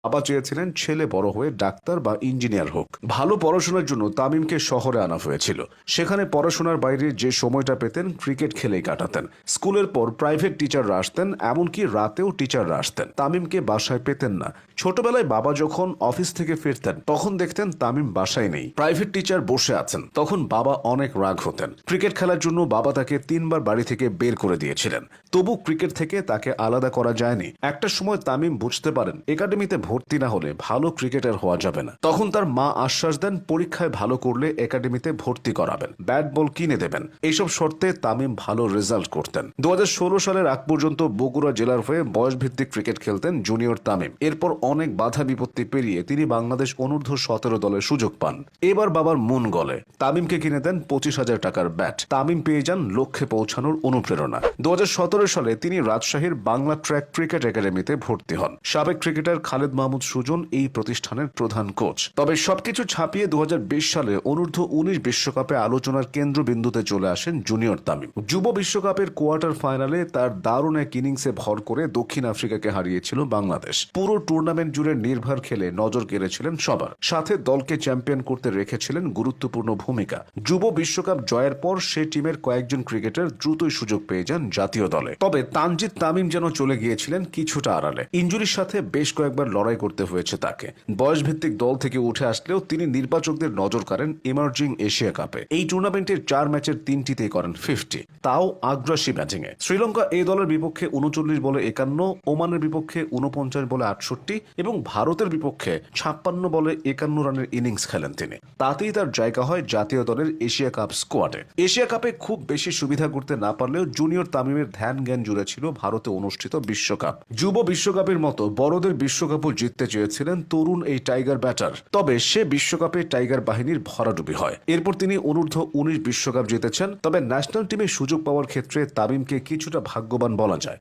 বাবা চেয়েছিলেন ছেলে বড় হয়ে ডাক্তার বা ইঞ্জিনিয়ার হোক। ভালো পড়াশোনার জন্য তামিমকে শহরে আনা হয়েছিল। সেখানে পড়াশোনার বাইরে যে সময়টা পেতেন ক্রিকেট খেলেই কাটাতেন। স্কুলের পর প্রাইভেট টিচাররা আসতেন, এমনকি রাতেও টিচাররা আসতেন। তামিমকে বাসায় পেতেন না। ছোটবেলায় বাবা যখন অফিস থেকে ফিরতেন তখন দেখতেন তামিম বাসায় নেই, প্রাইভেট টিচার বসে আছেন। তখন বাবা অনেক রাগ হতেন। ক্রিকেট খেলার জন্য বাবা তাকে 3বার বাড়ি থেকে বের করে দিয়েছিলেন, তবু ক্রিকেট থেকে তাকে আলাদা করা যায়নি। একটা সময় তামিম বুঝতে পারেন একাডেমিতে ভর্তি না হলে ভালো ক্রিকেটার হওয়া যাবে না। তখন তার মা আশ্বাস দেন পরীক্ষায় ভালো করলে একাডেমিতে ভর্তি করাবেন, ব্যাট বল কিনে দেবেন। এইসব শর্তে তামিম ভালো রেজাল্ট করতেন। 2016 সালের আগ পর্যন্ত বগুড়া জেলার হয়ে বয়সভিত্তিক ক্রিকেট খেলতেন জুনিয়র তামিম। এরপর অনেক বাধা বিপত্তি পেরিয়ে তিনি বাংলাদেশ অনূর্ধ্ব-17 দলের সুযোগ পান। এবার বাবার মন গলে তামিমকে কিনে দেন 25,000 টাকার ব্যাট। তামিম পেয়ে যান লক্ষ্যে পৌঁছানোর অনুপ্রেরণা। 2017 সালে তিনি রাজশাহীর বাংলা ট্র্যাক ক্রিকেট একাডেমিতে ভর্তি হন। সাবেক ক্রিকেটার খালেদ মাহমুদ সুজন এই প্রতিষ্ঠানের প্রধান কোচ। তবে সবকিছু ছাপিয়ে 2020 সালে অনূর্ধ্ব-19 বিশ্বকাপে আলোচনার কেন্দ্রবিন্দুতে চলে আসেন জুনিয়র তামিম। যুব বিশ্বকাপের কোয়ার্টার ফাইনালে তার দারুণ এক ইনিংসে ভর করে দক্ষিণ আফ্রিকাকে হারিয়েছিল বাংলাদেশ। পুরো টুর্নামেন্ট জুড়ে নির্ভর খেলে নজর কেড়েছিলেন সবার, সাথে দলকে চ্যাম্পিয়ন করতে রেখেছিলেন গুরুত্বপূর্ণ ভূমিকা। যুব বিশ্বকাপ জয়ের পর সে টিমের কয়েকজন ক্রিকেটার দ্রুতই সুযোগ পেয়ে যান জাতীয় দলে। তবে তানজিদ তামিম যেন চলে গিয়েছিলেন কিছুটা আড়ালে। ইনজুরির সাথে বেশ কয়েকবার লড়াই করতে হয়েছে তাকে। বয়সভিত্তিক দল থেকে উঠে আসলেও তিনি নির্বাচকদের নজর কাড়েন ইমার্জিং এশিয়া কাপে। এই টুর্নামেন্টের 4 ম্যাচের 3টিতেই করেন 50, তাও আগ্রাসী ব্যাটিংয়ে। শ্রীলঙ্কা এই দলের বিপক্ষে 39 বলে 51, ওমানের বিপক্ষে 49 বলে 68 এবং ভারতের বিপক্ষে 56 বলে 51 রানের ইনিংস খেলেন তিনি। তাতেই তার জায়গা হয় জাতীয় দলের এশিয়া কাপ স্কোয়াডে। এশিয়া কাপে খুব বেশি সুবিধা করতে না পারলেও জুনিয়র তামিমের ধ্যান জ্ঞান জুড়ে ছিল ভারতে অনুষ্ঠিত বিশ্বকাপ। যুব বিশ্বকাপের মতো বড়দের বিশ্বকাপও জিততে চেয়েছিলেন তরুণ এই টাইগার ব্যাটার। তবে সে বিশ্বকাপে টাইগার বাহিনীর ভরাডুবি হয়। এরপর তিনি অনূর্ধ্ব-19 বিশ্বকাপ জিতেছেন। তবে ন্যাশনাল টিমে সুযোগ পাওয়ার ক্ষেত্রে তামিমকে কিছুটা ভাগ্যবান বলা যায়।